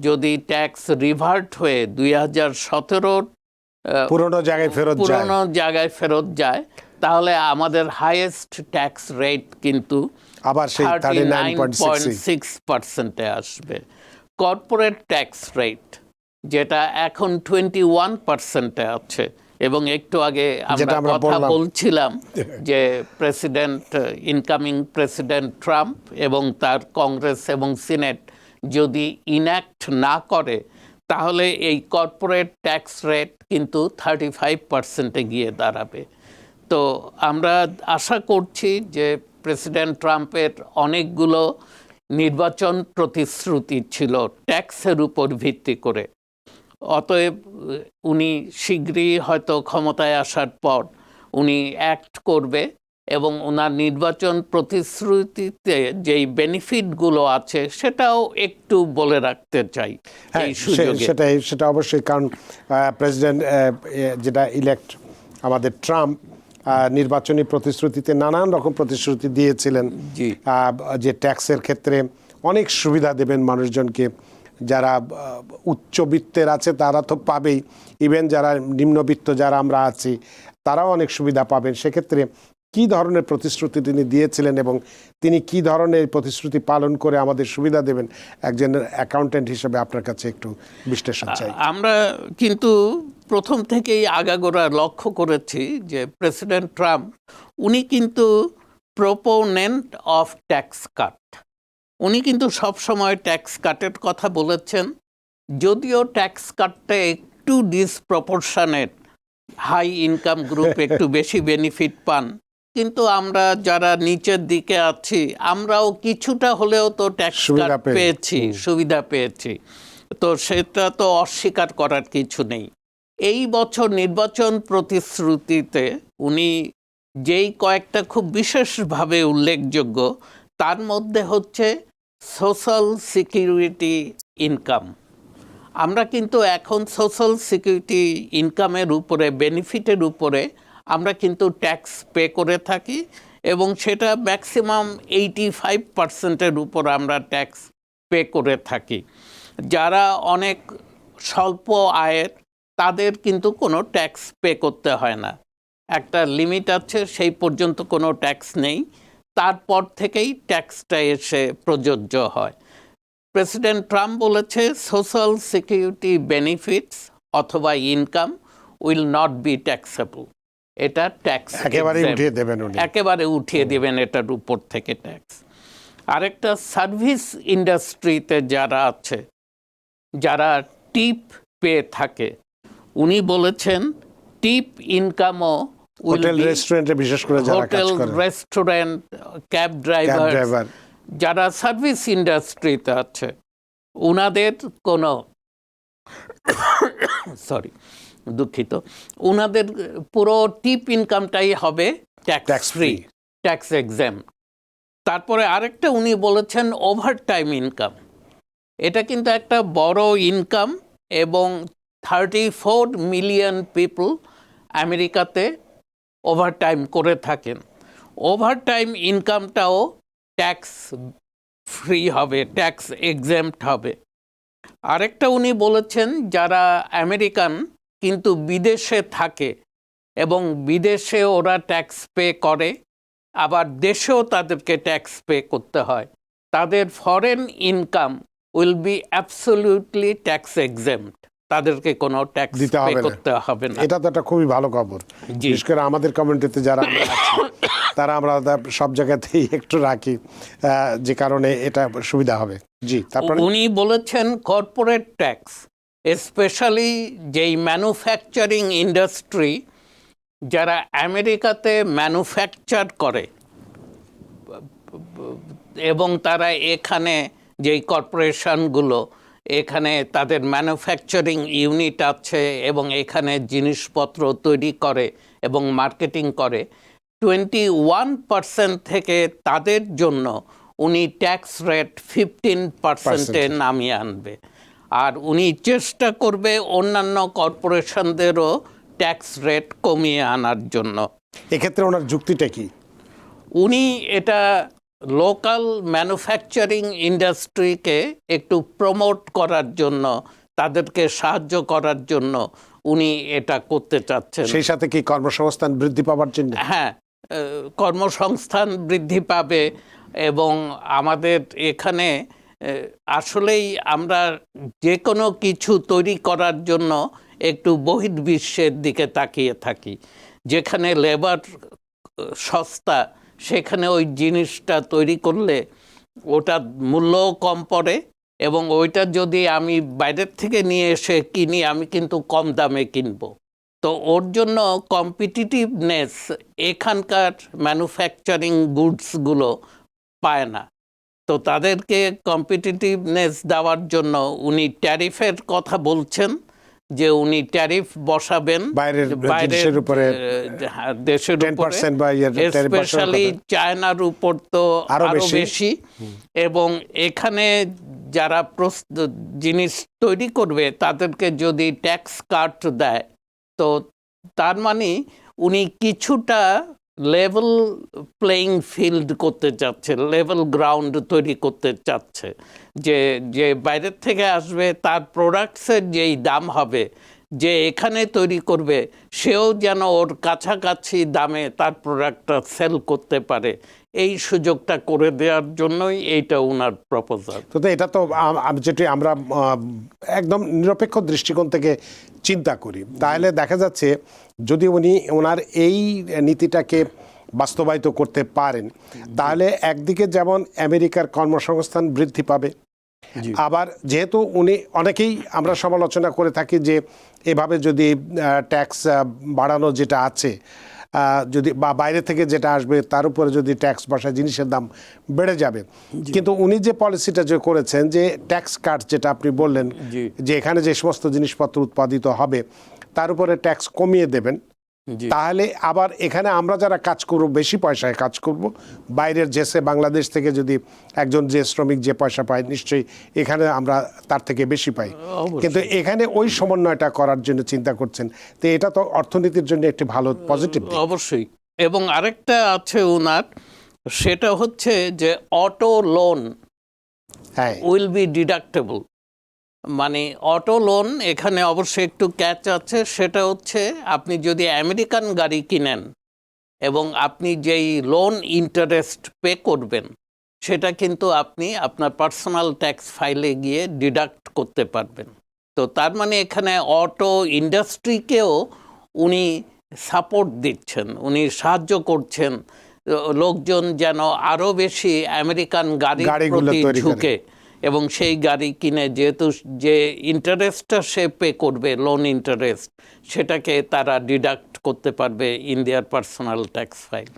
যদি ট্যাক্স রিভার্ট হয়ে 2017 পুরনো জায়গায় ফেরত যায়, তাহলে আমাদের হাইয়েস্ট ট্যাক্স রেট কিন্তু আবার সেই 39.6%-এ আসবে। কর্পোরেট ট্যাক্স রেট যেটা এখন 21%-এ আছে, এবং একটু আগে আমরা কথা বলছিলাম যে ইনকামিং প্রেসিডেন্ট ট্রাম্প এবং তার কংগ্রেস এবং সিনেট যদি ইনঅ্যাক্ট না করে, তাহলে এই কর্পোরেট ট্যাক্স রেট কিন্তু 35%-এ গিয়ে দাঁড়াবে। তো আমরা আশা করছি যে প্রেসিডেন্ট ট্রাম্পের অনেকগুলো নির্বাচন প্রতিশ্রুতি ছিল ট্যাক্সের উপর ভিত্তি করে, অতএব উনি শীঘ্রই হয়তো ক্ষমতায় আসার পর উনি অ্যাক্ট করবে এবং ওনার নির্বাচন প্রতিশ্রুতিতে যেই বেনিফিটগুলো আছে সেটাও একটু বলে রাখতে চাই এই সুযোগে। সেটা অবশ্যই, কারণ প্রেসিডেন্ট যেটা ইলেক্ট আমাদের ট্রাম্প নির্বাচনী প্রতিশ্রুতিতে নানান রকম প্রতিশ্রুতি দিয়েছিলেন যে ট্যাক্সের ক্ষেত্রে অনেক সুবিধা দেবেন মানুষজনকে, যারা উচ্চবিত্তের আছে তারা তো পাবেই, ইভেন যারা নিম্নবিত্ত যারা আমরা আছি তারাও অনেক সুবিধা পাবেন। সেক্ষেত্রে কি ধরনের প্রতিশ্রুতি তিনি দিয়েছিলেন এবং তিনি কি ধরনের প্রতিশ্রুতি পালন করে আমাদের সুবিধা দেবেন, একজন অ্যাকাউন্টেন্ট হিসেবে আপনার কাছে একটু বিশ্লেষণ চাই। আমরা কিন্তু প্রথম থেকেই আগাগোড়া লক্ষ্য করেছি যে প্রেসিডেন্ট ট্রাম্প উনি কিন্তু প্রপোনেন্ট অফ ট্যাক্স কাট, উনি কিন্তু সবসময় ট্যাক্স কাটের কথা বলেছেন, যদিও ট্যাক্স কাটটা একটু ডিসপ্রপোর্শনেট, হাই ইনকাম গ্রুপ একটু বেশি বেনিফিট পান, কিন্তু আমরা যারা নিচের দিকে আছি আমরাও কিছুটা হলেও তো ট্যাক্স কাট পেয়েছি, সুবিধা পেয়েছি, তো সেটা তো অস্বীকার করার কিছু নেই। এই বছর নির্বাচন প্রতিশ্রুতিতে উনি যেই কয়েকটা খুব বিশেষভাবে উল্লেখযোগ্য, তার মধ্যে হচ্ছে সোশ্যাল সিকিউরিটি ইনকাম। আমরা কিন্তু এখন সোশ্যাল সিকিউরিটি ইনকামের উপরে, বেনিফিটের উপরে আমরা কিন্তু ট্যাক্স পে করে থাকি, এবং সেটা ম্যাক্সিমাম 85%-এর উপর আমরা ট্যাক্স পে করে থাকি। যারা অনেক স্বল্প আয়ের তাদের কিন্তু কোনো ট্যাক্স পে করতে হয় না, একটা লিমিট আছে, সেই পর্যন্ত কোনো ট্যাক্স নেই, তারপর থেকেই ট্যাক্সটা এসে প্রযোজ্য হয়। প্রেসিডেন্ট ট্রাম্প বলেছে সোশ্যাল সিকিউরিটি বেনিফিটস অথবা income will not be taxable, এটা ট্যাক্স একেবারে উঠিয়ে দেবেন এটার উপর থেকে ট্যাক্স। আরেকটা সার্ভিস ইন্ডাস্ট্রিতে যারা আছে, যারা টিপ পেয়ে থাকে, উনি বলেছেন টিপ ইনকামও হোটেল রেস্টুরেন্টে, বিশেষ করে হোটেল রেস্টুরেন্ট, ক্যাব ড্রাইভার, যারা সার্ভিস ইন্ডাস্ট্রিতে আছে, উনাদের কোনো উনাদের পুরো টিপ ইনকামটাই হবে ট্যাক্স ফ্রি, ট্যাক্স এক্সেম্পট। তারপরে আরেকটা উনি বলেছেন ওভারটাইম ইনকাম, এটা কিন্তু একটা বড় ইনকাম, এবং 34 মিলিয়ন পিপল আমেরিকাতে ওভারটাইম করে থাকেন। ওভারটাইম ইনকামটাও ট্যাক্স ফ্রি হবে, ট্যাক্স এক্সেম্পট হবে। আরেকটা উনি বলেছেন যারা আমেরিকান কিন্তু বিদেশে থাকে এবং বিদেশে ওরা ট্যাক্স পে করে, আবার দেশেও তাদেরকে ট্যাক্স পে করতে হয়, তাদের foreign income will be absolutely tax exempt, তাদেরকে কোনো ট্যাক্স দিতে পে হবে না। করতে হবে না। এটা তো একটা খুবই ভালো খবর। জি। বিশেষ করে আমাদের কমিউনিটিতে যারা আমরা আছি, তারা আমরা সব জায়গাতেই একটু রাখি, যে কারণে এটা সুবিধা হবে। জি, তারপরে উনি বলেছেন কর্পোরেট ট্যাক্স, স্পেশালি যেই ম্যানুফ্যাকচারিং ইন্ডাস্ট্রি, যারা আমেরিকাতে ম্যানুফ্যাকচার করে এবং তারা এখানে যেই কর্পোরেশনগুলো এখানে তাদের ম্যানুফ্যাকচারিং ইউনিট আছে এবং এখানে জিনিসপত্র তৈরি করে এবং মার্কেটিং করে, 21% থেকে তাদের জন্য উনি ট্যাক্স রেট 15% নামিয়ে আনবে। আর উনি চেষ্টা করবে অন্যান্য কর্পোরেশনদেরও ট্যাক্স রেট কমিয়ে আনার জন্য। এক্ষেত্রে ওনার যুক্তিটা কি? উনি এটা লোকাল ম্যানুফ্যাকচারিং ইন্ডাস্ট্রিকে একটু প্রমোট করার জন্য, তাদেরকে সাহায্য করার জন্য উনি এটা করতে চাচ্ছেন। সেই সাথে কি কর্মসংস্থান বৃদ্ধি পাওয়ার জন্য? হ্যাঁ, কর্মসংস্থান বৃদ্ধি পাবে এবং আমাদের এখানে আসলেই আমরা যে কোনো কিছু তৈরি করার জন্য একটু বহির্বিশ্বের দিকে তাকিয়ে থাকি। যেখানে লেবার সস্তা, সেখানে ওই জিনিসটা তৈরি করলে ওটার মূল্যও কম পড়ে এবং ওইটা যদি আমি বাইরের থেকে নিয়ে এসে কিনি, আমি কিন্তু কম দামে কিনবো। তো ওর জন্য কম্পিটিটিভনেস এখানকার ম্যানুফ্যাকচারিং গুডসগুলো পায় না। তো তাদেরকে কম্পিটিটিভনেস দেওয়ার জন্য উনি ট্যারিফের কথা বলছেন, যে উনি ট্যারিফ বসাবেন বাইরের জিনিসের উপরে, দেশের 10% বা tariff বসানোর স্পেশালি কথা। চায়নার উপর তো আরো আরো বেশি। বেশি। এবং এখানে যারা জিনিস তৈরি করবে তাদেরকে যদি ট্যাক্স কাট দেয়, তো তার মানে উনি কিছুটা লেভেল প্লেইং ফিল্ড করতে চাচ্ছে, লেভেল গ্রাউন্ড তৈরি করতে চাচ্ছে, যে যে বাইরের থেকে আসবে তার প্রোডাক্টসের যেই দাম হবে, যে এখানে তৈরি করবে সেও যেন ওর কাছাকাছি দামে তার প্রোডাক্টটা সেল করতে পারে। এই সুযোগটা করে দেওয়ার জন্যই এইটা ওনার প্রপোজাল। তো এটা তো যেটি আমরা একদম নিরপেক্ষ দৃষ্টিকোণ থেকে চিন্তা করি, তাহলে দেখা যাচ্ছে যদি উনি ওনার এই নীতিটাকে বাস্তবায়িত করতে পারেন, তাহলে একদিকে যেমন আমেরিকার কর্মসংস্থান বৃদ্ধি পাবে, আবার যেহেতু উনি, অনেকেই আমরা সমালোচনা করে থাকি যে এভাবে যদি ট্যাক্স বাড়ানো যেটা আছে, যদি বা বাইরে থেকে যেটা আসবে তার উপরে যদি ট্যাক্স বসায়, জিনিসের দাম বেড়ে যাবে। কিন্তু উনি যে পলিসিটা যে করেছেন, যে ট্যাক্স কাট যেটা আপনি বললেন, যে এখানে যে সমস্ত জিনিসপত্র উৎপাদিত হবে তার উপরে ট্যাক্স কমিয়ে দেবেন, তাহলে আবার এখানে আমরা যারা কাজ করব বেশি পয়সায় কাজ করব, বাইরের দেশে বাংলাদেশ থেকে যদি একজন যে শ্রমিক যে পয়সা পায়, নিশ্চয়ই এখানে আমরা তার থেকে বেশি পাই। কিন্তু এখানে ওই সমন্বয়টা করার জন্য চিন্তা করছেন, তো এটা তো অর্থনীতির জন্য একটি ভালো পজিটিভ। অবশ্যই। এবং আরেকটা আছে ওনার, সেটা হচ্ছে যে auto loan will be deductible. মানে অটো লোন, এখানে অবশ্যই একটু ক্যাচ আছে, সেটা হচ্ছে আপনি যদি আমেরিকান গাড়ি কিনেন এবং আপনি যেই লোন ইন্টারেস্ট পে করবেন, সেটা কিন্তু আপনি আপনার পার্সোনাল ট্যাক্স ফাইলে গিয়ে ডিডাক্ট করতে পারবেন। তো তার মানে এখানে অটো ইন্ডাস্ট্রিকেও উনি সাপোর্ট দিচ্ছেন, উনি সাহায্য করছেন লোকজন যেন আরও বেশি আমেরিকান গাড়ির প্রতি ঝুঁকে এবং সেই গাড়ি কিনে, যেহেতু যে ইন্টারেস্টটা সে পে করবে, লোন ইন্টারেস্ট, সেটাকে তারা ডিডাক্ট করতে পারবে in their personal tax file.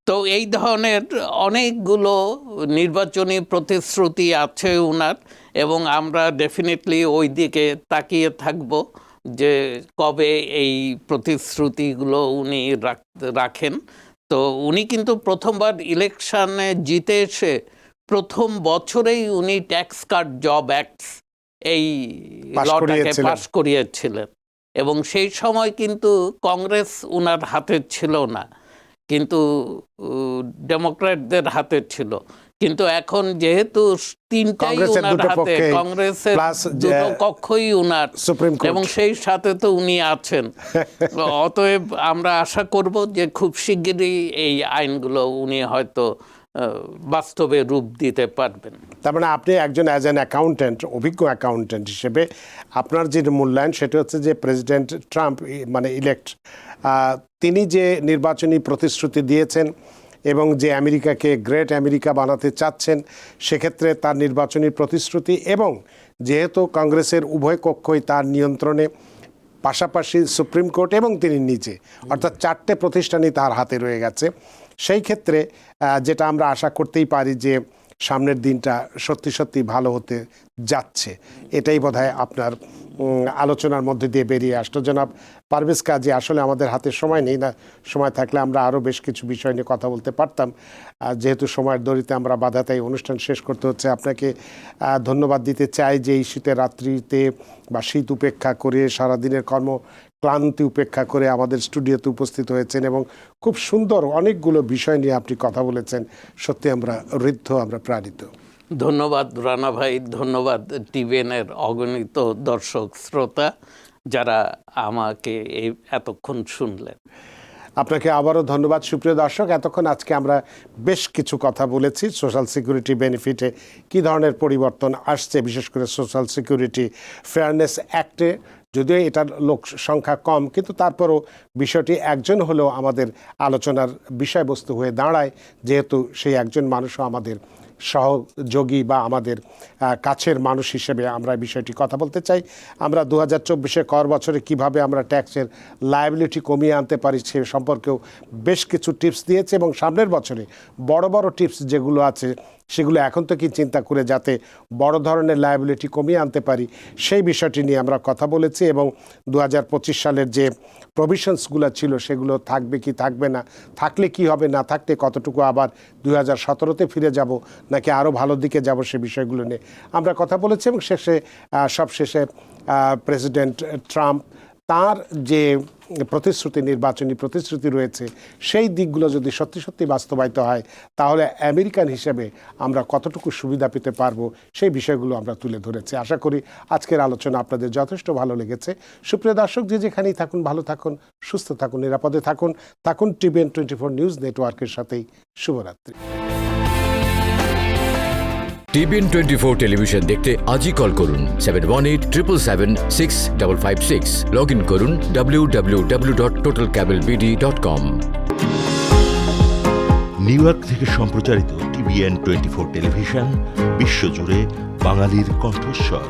তো এই ধরনের অনেকগুলো নির্বাচনী প্রতিশ্রুতি আছে ওনার, এবং আমরা ডেফিনেটলি ওই দিকে তাকিয়ে থাকব যে কবে এই প্রতিশ্রুতিগুলো উনি রাখেন। তো উনি কিন্তু প্রথমবার ইলেকশনে জিতে এসে প্রথম বছরেই উনি ট্যাক্স কাট জব অ্যাক্টস এই লটাকে পাস করিয়েছিলেন, এবং সেই সময় কিন্তু কংগ্রেস উনার হাতে ছিল না, কিন্তু ডেমোক্র্যাটদের হাতে ছিল। কিন্তু এখন যেহেতু তিনটাই উনার হাতে, কংগ্রেসের দুটো কক্ষই উনার, এবং সেই সাথে তো উনি আছেন, অতএব আমরা আশা করব যে খুব শিগগিরই এই আইনগুলো উনি হয়তো বাস্তবে রূপ দিতে পারবেন। তার মানে আপনি একজন অ্যাজ অ্যান অ্যাকাউন্ট্যান্ট, অভিজ্ঞ অ্যাকাউন্ট্যান্ট হিসেবে আপনার যে মূল্যায়ন সেটা হচ্ছে যে প্রেসিডেন্ট ট্রাম্প মানে ইলেক্ট, তিনি যে নির্বাচনী প্রতিশ্রুতি দিয়েছেন এবং যে আমেরিকাকে গ্রেট আমেরিকা বানাতে চাচ্ছেন, সেক্ষেত্রে তার নির্বাচনী প্রতিশ্রুতি এবং যেহেতু কংগ্রেসের উভয় কক্ষই তার নিয়ন্ত্রণে, পাশাপাশি সুপ্রিম কোর্ট এবং তিনি নিজে, অর্থাৎ 4টে প্রতিষ্ঠানই তার হাতে রয়ে গেছে। সেই ক্ষেত্রে যেটা আমরা আশা করতেই পারি যে সামনের দিনটা সত্যি সত্যি ভালো হতে যাচ্ছে, এটাই বোধহয় আপনার আলোচনার মধ্যে দিয়ে বেরিয়ে আসতো। জনাব পারভেজ কাজী, আসলে আমাদের হাতে সময় নেই, না সময় থাকলে আমরা আরও বেশ কিছু বিষয় নিয়ে কথা বলতে পারতাম, যেহেতু সময়ের দড়িতে আমরা বাধা, তাই অনুষ্ঠান শেষ করতে হচ্ছে। আপনাকে ধন্যবাদ দিতে চাই যে এই শীতের রাত্রিতে বা শীত উপেক্ষা করে সারাদিনের ক্লান্তি উপেক্ষা করে আমাদের স্টুডিওতে উপস্থিত হয়েছেন এবং খুব সুন্দর অনেকগুলো বিষয় নিয়ে আপনি কথা বলেছেন। সত্যি আমরা ঋদ্ধ, আমরা প্রাণিত। ধন্যবাদ রানা ভাই, ধন্যবাদ টিভিএনের অগণিত দর্শক শ্রোতা যারা আমাকে এই এতক্ষণ শুনলেন। আপনাকে আবারও ধন্যবাদ। সুপ্রিয় দর্শক, এতক্ষণ আজকে আমরা বেশ কিছু কথা বলেছি সোশ্যাল সিকিউরিটি বেনিফিটে কী ধরনের পরিবর্তন আসছে, বিশেষ করে সোশ্যাল সিকিউরিটি ফেয়ারনেস অ্যাক্টে। যদিও এটার লোক সংখ্যা কম, কিন্তু তারপরও বিষয়টি একজন হলেও আমাদের আলোচনার বিষয়বস্তু হয়ে দাঁড়ায়, যেহেতু সেই একজন মানুষও আমাদের সহযোগী বা আমাদের কাছের মানুষ হিসেবে আমরা বিষয়টি কথা বলতে চাই। আমরা 2024 কর বছরে কিভাবে আমরা ট্যাক্সের লায়াবিলিটি কমিয়ে আনতে পারি সে সম্পর্কেও বেশ কিছু টিপস দিয়েছে এবং সামনের বছরে বড় বড় টিপস যেগুলো আছে সেগুলো এখন থেকেই চিন্তা করে যাতে বড় ধরনের লায়াবিলিটি কমিয়ে আনতে পারি সেই বিষয়টি নিয়ে আমরা কথা বলেছি এবং 2025 সালের যে প্রভিশনসগুলো ছিল সেগুলো থাকবে কি থাকবে না, থাকলে কি হবে, না থাকলে কতটুকু আবার 2017-তে ফিরে যাব নাকি আরও ভালো দিকে যাব, সে বিষয়গুলো নিয়ে আমরা কথা বলেছি। এবং সবশেষে প্রেসিডেন্ট ট্রাম্প তার যে নির্বাচনী প্রতিশ্রুতি রয়েছে সেই দিকগুলো যদি সত্যি সত্যি বাস্তবায়িত হয় তাহলে আমেরিকান হিসেবে আমরা কতটুকু সুবিধা পেতে পারবো সেই বিষয়গুলো আমরা তুলে ধরেছি। আশা করি আজকের আলোচনা আপনাদের যথেষ্ট ভালো লেগেছে। সুপ্রিয় দর্শক, যে যেখানেই থাকুন ভালো থাকুন, সুস্থ থাকুন, নিরাপদে থাকুন টিভিএন 24 নিউজ নেটওয়ার্কের সাথেই। শুভরাত্রি। টিভিএন 24 টেলিভিশন দেখতে আজই কল করুন 7187776556। লগ ইন করুন www.totalcablebd.com। নিউ ইয়র্ক থেকে সম্প্রচারিত টিভিএন 24 টেলিভিশন বিশ্বজুড়ে বাঙালির কণ্ঠস্বর।